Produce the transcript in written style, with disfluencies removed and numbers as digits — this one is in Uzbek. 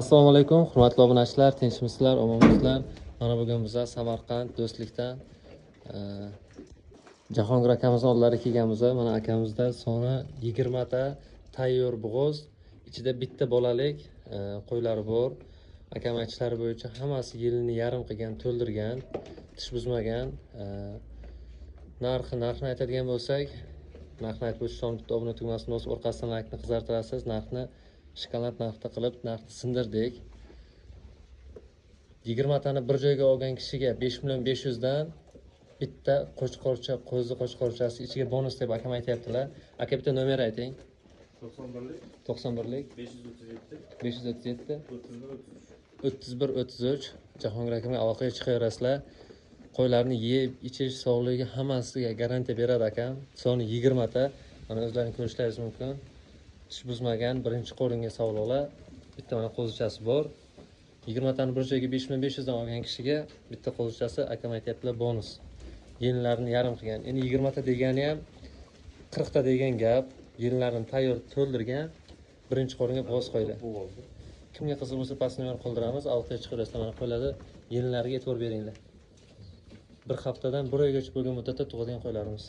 Assalomu alaykum, hurmatli obunachilar, tinchmisizlar, omonmisizlar? Mana bugun biz Samarqand Do'stlikdan Jahongir akamiz oldilariga kelganmiz. Mana akamizda soni 20 ta tayyor bo'g'oz, ichida bitta bolalik qo'ylari bor. Akam aytishlari bo'yicha hammasi yilni yarim qilgan, to'ldirgan, tish buzmagan. Narxini aytadigan bo'lsak, narxni aytib o'tishdan bitta obuna tugmasini bosib, orqasidan laykni qizartirasiz. Narxni shokolad narxda qilib, narxni sindirdik. 20 tani bir joyga olgan kishiga 5.500.000 dan bitta qo'chqorcha, qo'zi qo'chqorchasi ichiga bonus deb akam aytayaptilar. Aka bitta nomer ayting. 91lik 537 3133 Jahongir akamga aloqaga chiqaverasizlar. Qo'ylarni yeb, ichish, sog'ligiga hammasiga garantiya beradi akam. Soni 20 ta. Mana o'zlaringiz ko'rishlaringiz mumkin. Tish buzmagan, birinchi qo'linga sog'liqlar. Bitta mana qo'zichasi bor. 20 tani bir joyga 5.500 dan olgan kishiga bitta qo'zichasi akam aytayaptilar bonus. Yillarni yarim qilgan. Endi 20 ta degani ham 40 ta degan gap. Yillarni tayyor to'ldirgan birinchi qo'linga bo'g'oz qo'ydi. Kimga qiziq bo'lsa pastni yorib qoldiramiz. Aloqaga chiqarasizlar, mana qo'ylarni yillarga e'tibor beringlar. Bir haftadan bir oygacha bo'lgan muddatda tug'adigan qo'ylarimiz.